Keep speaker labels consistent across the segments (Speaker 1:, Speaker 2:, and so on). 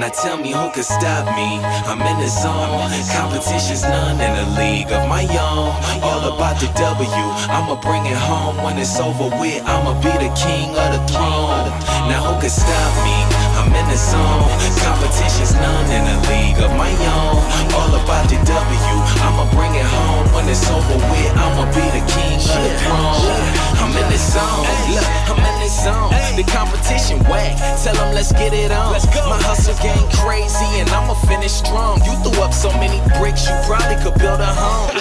Speaker 1: Now tell me who could stop me. I'm in the zone. Competition's none in a league of my own. All about the W. I'ma bring it home when it's over with. I'ma be the king of the throne. Now who could stop me? I'm in the zone. Competition's none in a league of my own. All about the W. I'ma bring it home when it's over with. I'ma be the king of the throne. I'm in the zone. Look, I'm in the zone. The competition whack. Tell them let's get it on. My hustle game crazy and I'ma finish strong. You threw up so many bricks, you probably could build a home.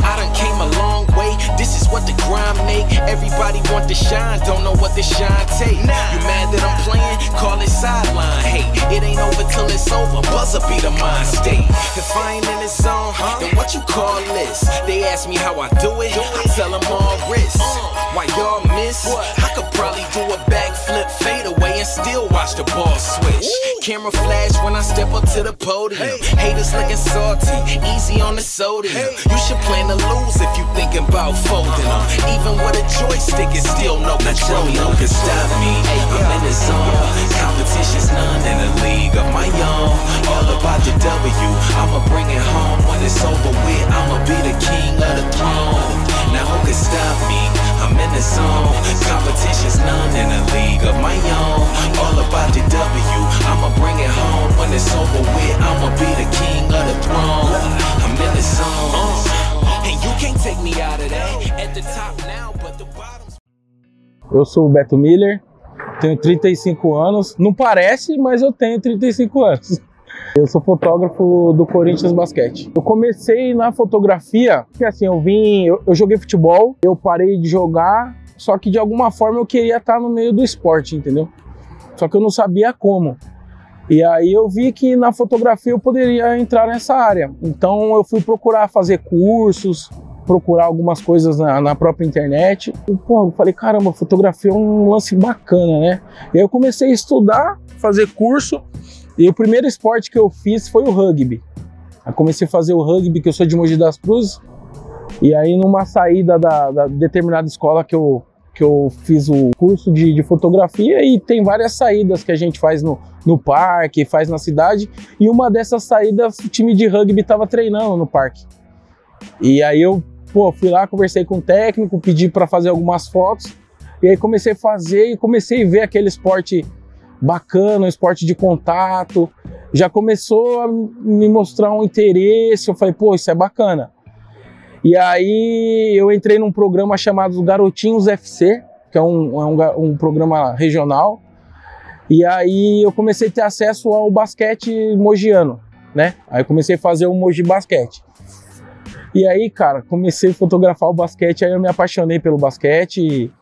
Speaker 1: I done came a long way. This is what the grind make. Everybody want to shine, don't know what the shine take. You mad that I'm playing? Call it sideline. Hey, it ain't over till it's over. Buzzer be the mind state. If I ain't in the zone, then what you call this? They ask me how I do it. I tell them all wrist. Why y'all miss? I could probably do a backflip, fade away, and still watch the ball switch. Camera flash when I step up to the podium. Haters looking salty, easy on the sodium. You should plan to lose if you thinking about folding them. Even with a joystick, it's still no control. No can stop me. I'm in the zone. Competition's none in a league of my own. All about the W. I'ma bring it home when it's over with. I'ma be the king of the throne. Now who can stop me? I'm in the zone. Competition's none in a league of my own. All about the W. I'ma bring it home when it's over with. I'ma be the king of the throne. I'm in the zone. And you can't take me out of that. At the top now, but the bottom's...
Speaker 2: Eu sou o Beto Miller, tenho 35 anos. Não parece, mas eu tenho 35 anos. Eu sou fotógrafo do Corinthians Basquete. Eu comecei na fotografia, porque assim, eu joguei futebol, eu parei de jogar, só que de alguma forma eu queria estar no meio do esporte, entendeu? Só que eu não sabia como. E aí eu vi que na fotografia eu poderia entrar nessa área. Então eu fui procurar fazer cursos, procurar algumas coisas na própria internet. E, pô, eu falei, caramba, fotografia é um lance bacana, né? E aí eu comecei a estudar, fazer curso. E o primeiro esporte que eu fiz foi o rugby. Eu comecei a fazer o rugby, que eu sou de Mogi das Cruzes. E aí numa saída da determinada escola que eu fiz o curso de fotografia, e tem várias saídas que a gente faz no parque, faz na cidade. E uma dessas saídas, o time de rugby estava treinando no parque. E aí eu fui lá, conversei com o técnico, pedi para fazer algumas fotos. E aí comecei a fazer e comecei a ver aquele esporte bacana, um esporte de contato, já começou a me mostrar um interesse. Eu falei, pô, isso é bacana. E aí eu entrei num programa chamado Garotinhos FC, que é um programa regional, e aí eu comecei a ter acesso ao basquete mogiano, né? Aí eu comecei a fazer o Mogi Basquete. E aí, cara, comecei a fotografar o basquete, aí eu me apaixonei pelo basquete.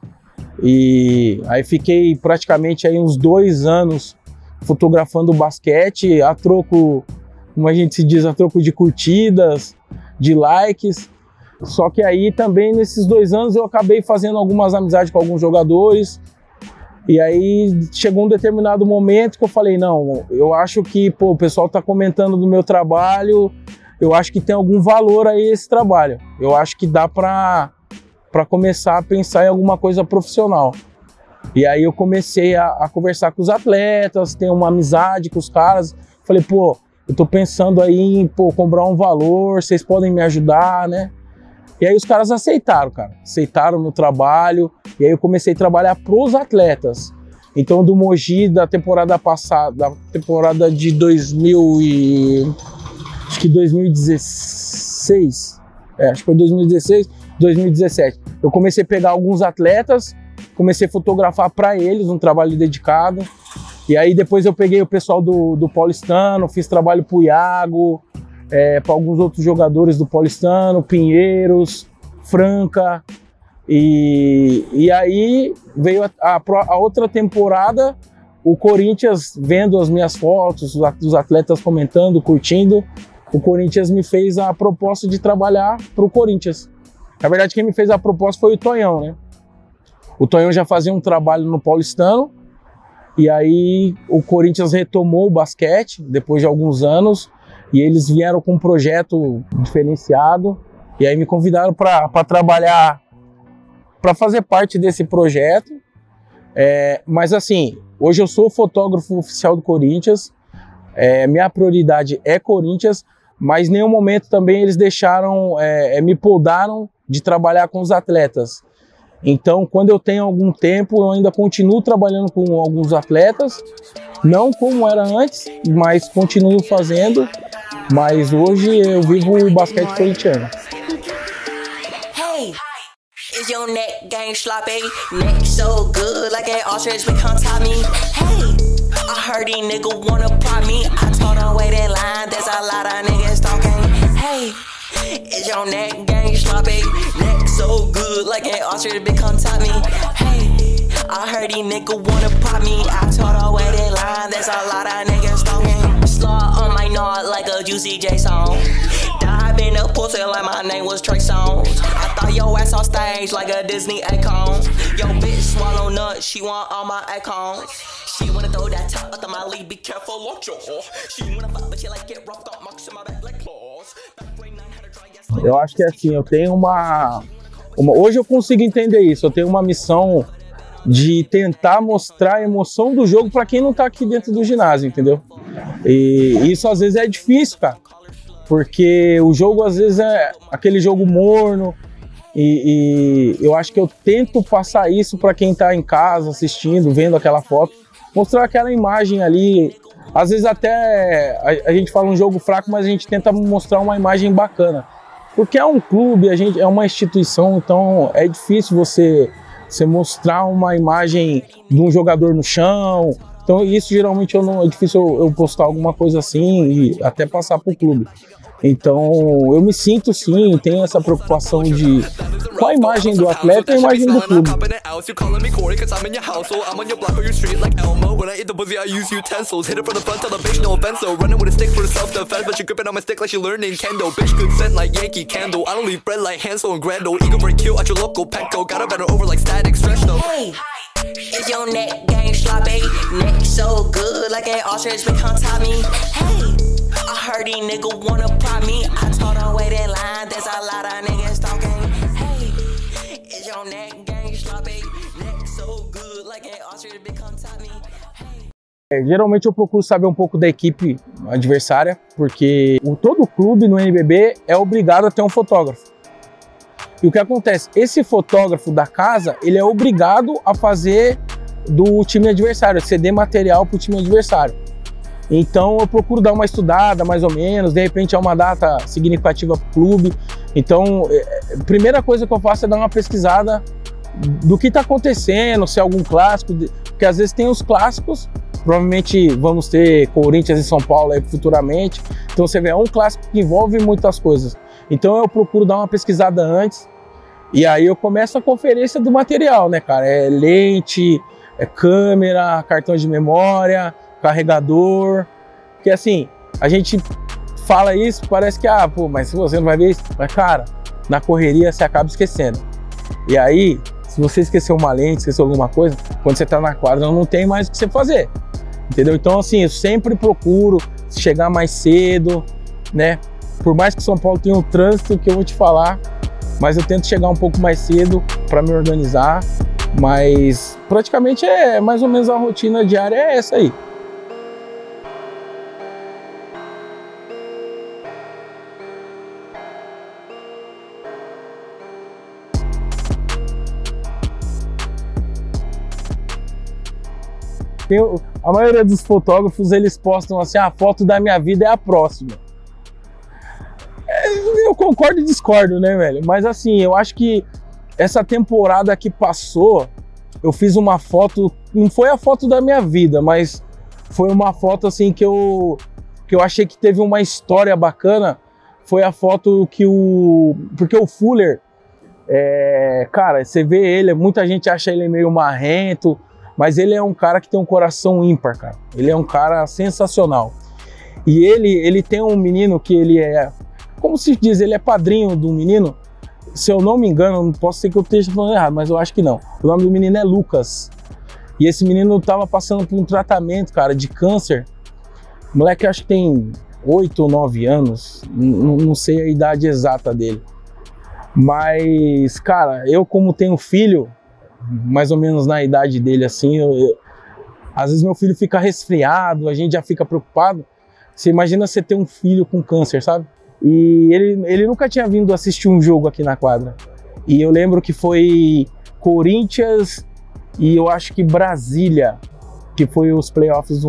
Speaker 2: E aí fiquei praticamente aí uns 2 anos fotografando basquete, a troco, como a gente se diz, a troco de curtidas, de likes. Só que aí também nesses 2 anos eu acabei fazendo algumas amizades com alguns jogadores. E aí chegou um determinado momento que eu falei, não, eu acho que o pessoal tá comentando do meu trabalho, eu acho que tem algum valor aí esse trabalho. Eu acho que dá para começar a pensar em alguma coisa profissional. E aí eu comecei a conversar com os atletas, ter uma amizade com os caras. Falei, pô, eu tô pensando aí em cobrar um valor, vocês podem me ajudar, né? E aí os caras aceitaram, cara. Aceitaram o meu trabalho. E aí eu comecei a trabalhar pros atletas. Então do Mogi, da temporada passada, da temporada de 2016, acho que foi 2016, 2017. Eu comecei a pegar alguns atletas, comecei a fotografar para eles, um trabalho dedicado. E aí depois eu peguei o pessoal do Paulistano, fiz trabalho pro Iago, para alguns outros jogadores do Paulistano, Pinheiros, Franca. E aí veio a outra temporada, o Corinthians vendo as minhas fotos, os atletas comentando, curtindo. O Corinthians me fez a proposta de trabalhar pro Corinthians. Na verdade, quem me fez a proposta foi o Tonhão, né? O Tonhão já fazia um trabalho no Paulistano, e aí o Corinthians retomou o basquete depois de alguns anos, e eles vieram com um projeto diferenciado, e aí me convidaram para trabalhar, para fazer parte desse projeto. Mas assim, hoje eu sou fotógrafo oficial do Corinthians, Minha prioridade é Corinthians, mas em nenhum momento também eles deixaram, me podaram de trabalhar com os atletas. Então, quando eu tenho algum tempo, eu ainda continuo trabalhando com alguns atletas, não como era antes, mas continuo fazendo. Mas hoje eu vivo o basquete corintiano.
Speaker 3: Hey, is your neck game sloppy? Neck so good like an ostrich become Tommy. Hey, I heard these niggas wanna prop me. I told them wait in line, there's a lot of niggas talking. Hey, is your neck game sloppy? Neck so good like an ostrich become Tommy. Hey, I heard these niggas wanna prop me. I told them wait in line, there's a lot of niggas talking. Slaw on my nod like a Juicy J song. Dive in the pussy like my name was Trey Songz. I thought your ass on stage like a Disney icon. Yo bitch swallow nuts, she want all my icons. She wanna throw that top up to my league, be careful, watch your whore. She wanna fuck, but she like get roughed up, marks in my back like claws.
Speaker 2: Eu acho que é assim, eu tenho hoje eu consigo entender isso, eu tenho uma missão de tentar mostrar a emoção do jogo para quem não tá aqui dentro do ginásio, entendeu? E isso às vezes é difícil, cara, porque o jogo às vezes é aquele jogo morno e eu acho que eu tento passar isso para quem tá em casa assistindo, vendo aquela foto, mostrar aquela imagem ali. Às vezes até a gente fala um jogo fraco, mas a gente tenta mostrar uma imagem bacana, porque é um clube, é uma instituição, então é difícil você mostrar uma imagem de um jogador no chão. Então isso geralmente é difícil eu postar alguma coisa assim e até passar para o clube. Então eu me sinto sim, tenho essa preocupação de com a imagem do atleta e a imagem do clube.
Speaker 3: Hey, is your neck game sloppy? Neck so good like an ostrich become Tommy. Hey, I heard these niggas wanna prop me. I told them wait in line, there's a lot of niggas talking. Hey, is your neck game sloppy? Neck so good like an ostrich become Tommy.
Speaker 2: Geralmente eu procuro saber um pouco da equipe adversária, porque todo clube no NBB é obrigado a ter um fotógrafo. E o que acontece? Esse fotógrafo da casa, ele é obrigado a fazer do time adversário, ceder material para o time adversário. Então eu procuro dar uma estudada mais ou menos, de repente é uma data significativa para o clube. Então a primeira coisa que eu faço é dar uma pesquisada do que está acontecendo, se é algum clássico, porque às vezes tem os clássicos, provavelmente vamos ter Corinthians e São Paulo aí futuramente, então você vê, é um clássico que envolve muitas coisas. Então eu procuro dar uma pesquisada antes e aí eu começo a conferência do material, né, cara? É lente, é câmera, cartão de memória, carregador, porque assim, a gente fala isso, parece que, pô, mas se você não vai ver isso, mas cara, na correria você acaba esquecendo. E aí, se você esqueceu uma lente, esqueceu alguma coisa, quando você tá na quadra não tem mais o que você fazer, entendeu? Então assim, eu sempre procuro chegar mais cedo, né? Por mais que São Paulo tenha um trânsito que eu vou te falar, mas eu tento chegar um pouco mais cedo para me organizar, mas praticamente é mais ou menos a rotina diária é essa aí. A maioria dos fotógrafos, eles postam assim, a foto da minha vida é a próxima. Eu concordo e discordo, né, velho? Mas assim, eu acho que essa temporada que passou, eu fiz uma foto, não foi a foto da minha vida, mas foi uma foto assim que eu achei que teve uma história bacana. Foi a foto que porque o Fuller, cara, você vê ele, muita gente acha ele meio marrento, mas ele é um cara que tem um coração ímpar, cara. Ele é um cara sensacional. E ele tem um menino que ele é, como se diz, ele é padrinho do menino. Se eu não me engano, não posso ser que eu esteja falando errado, mas eu acho que não. O nome do menino é Lucas. E esse menino tava passando por um tratamento, cara, de câncer. O moleque acho que tem 8 ou 9 anos, não sei a idade exata dele. Mas, cara, eu como tenho filho, mais ou menos na idade dele assim, às vezes meu filho fica resfriado, a gente já fica preocupado. Você imagina você ter um filho com câncer, sabe? E ele nunca tinha vindo assistir um jogo aqui na quadra. E eu lembro que foi Corinthians e eu acho que Brasília, que foi os playoffs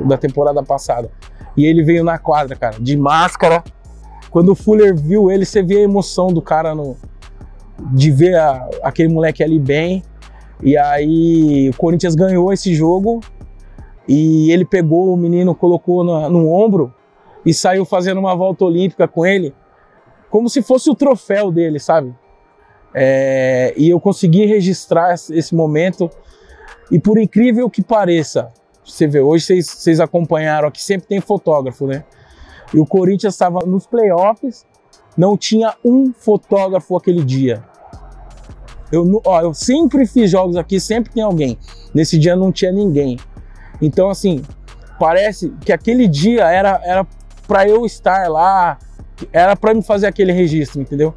Speaker 2: da temporada passada. E ele veio na quadra, cara, de máscara. Quando o Fuller viu ele, você via a emoção do cara de ver aquele moleque ali bem. E aí o Corinthians ganhou esse jogo e ele pegou o menino, colocou no ombro e saiu fazendo uma volta olímpica com ele, como se fosse o troféu dele, sabe? E eu consegui registrar esse momento. E por incrível que pareça, você vê, hoje vocês acompanharam aqui, sempre tem fotógrafo, né? E o Corinthians estava nos playoffs, não tinha um fotógrafo aquele dia. Eu sempre fiz jogos aqui, sempre tem alguém. Nesse dia não tinha ninguém. Então, assim, parece que aquele dia era para eu estar lá, era para me fazer aquele registro, entendeu?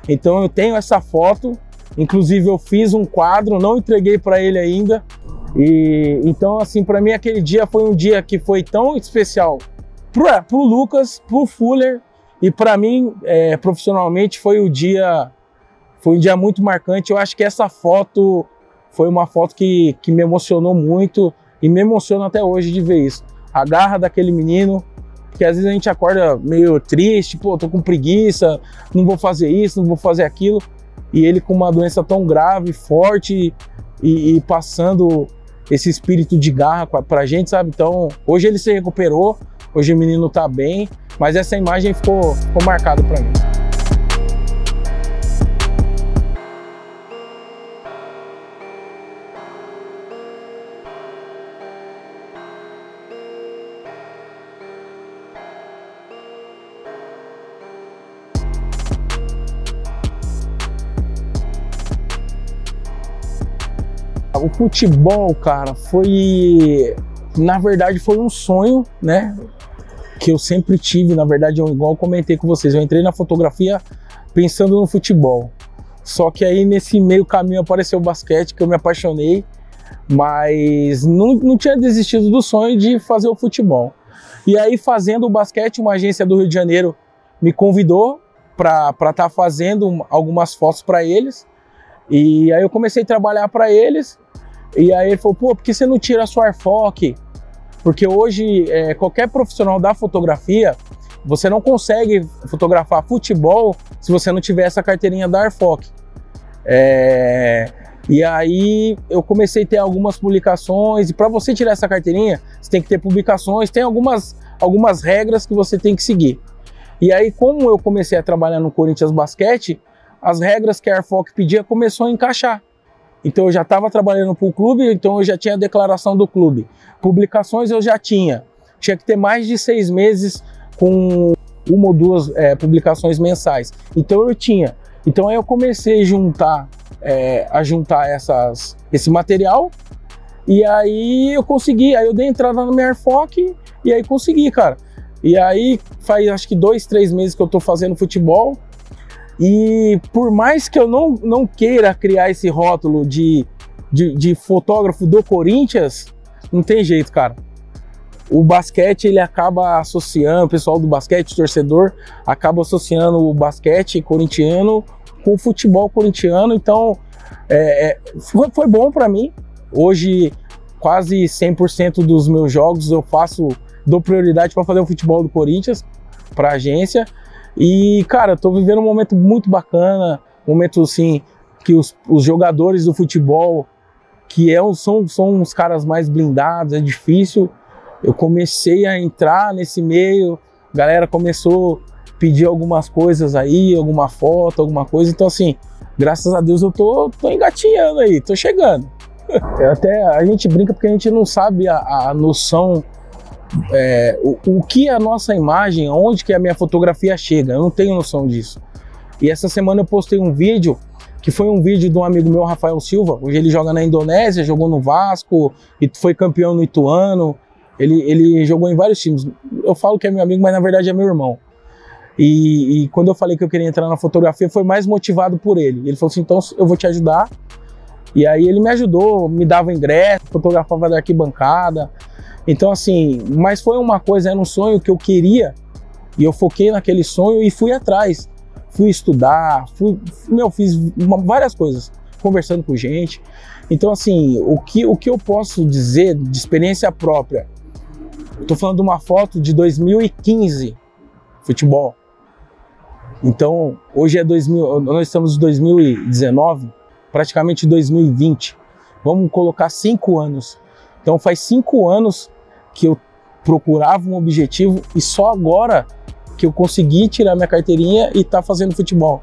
Speaker 2: Então eu tenho essa foto, inclusive eu fiz um quadro, não entreguei para ele ainda. E então, assim, para mim aquele dia foi um dia que foi tão especial pro Lucas, pro Fuller e para mim profissionalmente foi um dia muito marcante. Eu acho que essa foto foi uma foto que me emocionou muito e me emociona até hoje de ver isso. A garra daquele menino, porque às vezes a gente acorda meio triste, pô, tô com preguiça, não vou fazer isso, não vou fazer aquilo. E ele com uma doença tão grave, forte e passando esse espírito de garra pra gente, sabe? Então, hoje ele se recuperou, hoje o menino tá bem, mas essa imagem ficou marcada pra mim. O futebol, cara, na verdade foi um sonho, né, que eu sempre tive. Na verdade, igual eu comentei com vocês, eu entrei na fotografia pensando no futebol, só que aí nesse meio caminho apareceu o basquete, que eu me apaixonei, mas não tinha desistido do sonho de fazer o futebol. E aí, fazendo o basquete, uma agência do Rio de Janeiro me convidou para estar fazendo algumas fotos para eles. E aí eu comecei a trabalhar para eles, e aí ele falou, pô, por que você não tira a sua AirFoc? Porque hoje qualquer profissional da fotografia, você não consegue fotografar futebol se você não tiver essa carteirinha da AirFoc. E aí eu comecei a ter algumas publicações, e para você tirar essa carteirinha, você tem que ter publicações, tem algumas regras que você tem que seguir. E aí, como eu comecei a trabalhar no Corinthians Basquete, as regras que a AirFoc pedia começou a encaixar. Então eu já estava trabalhando para o clube, então eu já tinha a declaração do clube. Publicações eu já tinha. Tinha que ter mais de 6 meses com 1 ou 2 publicações mensais. Então eu tinha. Então aí eu comecei a juntar esse material, e aí eu consegui. Aí eu dei entrada na minha AirFoc e aí consegui, cara. E aí faz acho que 2, 3 meses que eu estou fazendo futebol. E por mais que eu não queira criar esse rótulo de fotógrafo do Corinthians, não tem jeito, cara. O basquete, ele acaba associando, o pessoal do basquete, o torcedor, acaba associando o basquete corintiano com o futebol corintiano. Então, foi bom para mim. Hoje, quase 100% dos meus jogos dou prioridade para fazer o futebol do Corinthians, para a agência. E, cara, eu tô vivendo um momento muito bacana, um momento, assim, que os jogadores do futebol, são os caras mais blindados, é difícil. Eu comecei a entrar nesse meio, a galera começou a pedir algumas coisas aí, alguma foto, alguma coisa. Então, assim, graças a Deus eu tô engatinhando aí, tô chegando. Até a gente brinca porque a gente não sabe a noção, o que é a nossa imagem, onde que a minha fotografia chega, eu não tenho noção disso. E essa semana eu postei um vídeo, que foi um vídeo de um amigo meu, Rafael Silva. Hoje ele joga na Indonésia, jogou no Vasco e foi campeão no Ituano. Ele jogou em vários times. Eu falo que é meu amigo, mas na verdade é meu irmão. E quando eu falei que eu queria entrar na fotografia, foi mais motivado por ele. Ele falou assim, então eu vou te ajudar. E aí ele me ajudou, me dava ingresso, fotografava da arquibancada. Então assim, mas foi uma coisa, era um sonho que eu queria e eu foquei naquele sonho e fui atrás. Fui estudar, fiz várias coisas, conversando com gente. Então assim, o que eu posso dizer de experiência própria? Estou falando de uma foto de 2015, futebol. Então, hoje é nós estamos em 2019, praticamente 2020. Vamos colocar 5 anos. Então faz 5 anos que eu procurava um objetivo e só agora que eu consegui tirar minha carteirinha e tá fazendo futebol.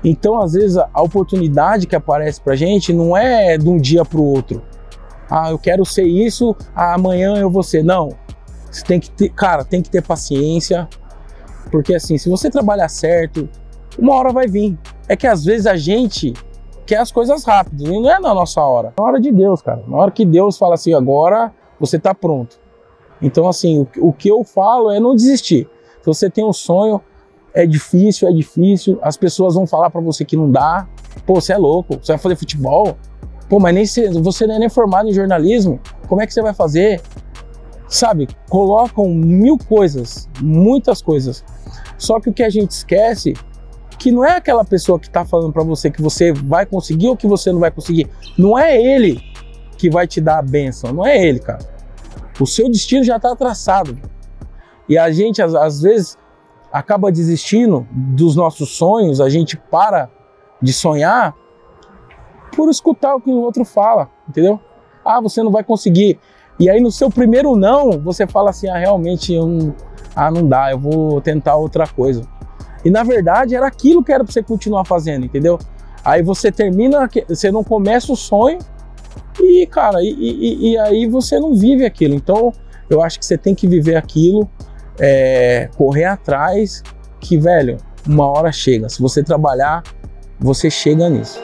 Speaker 2: Então, às vezes, a oportunidade que aparece pra gente não é de um dia pro outro. Ah, eu quero ser isso, amanhã eu vou ser. Não. Você tem que ter, cara, tem que ter paciência, porque assim, se você trabalhar certo, uma hora vai vir. É que às vezes a gente quer as coisas rápidas, e não é na nossa hora, é na hora de Deus, cara. Na hora que Deus fala assim, agora você tá pronto. Então assim, o que eu falo é não desistir. Se você tem um sonho, é difícil, as pessoas vão falar pra você que não dá. Pô, você é louco, você vai fazer futebol? Pô, mas você não é nem formado em jornalismo, como é que você vai fazer? Sabe, colocam mil coisas, muitas coisas. Só que o que a gente esquece, que não é aquela pessoa que tá falando pra você que você vai conseguir ou que você não vai conseguir. Não é ele que vai te dar a bênção, não é ele, cara. O seu destino já tá traçado. E a gente, às vezes, acaba desistindo dos nossos sonhos, a gente para de sonhar por escutar o que o outro fala, entendeu? Ah, você não vai conseguir. E aí no seu primeiro não, você fala assim, realmente não dá, eu vou tentar outra coisa. E na verdade era aquilo que era para você continuar fazendo, entendeu? Aí você termina, você não começa o sonho e, cara, e aí você não vive aquilo. Então eu acho que você tem que viver aquilo, correr atrás, que, velho, uma hora chega. Se você trabalhar, você chega nisso.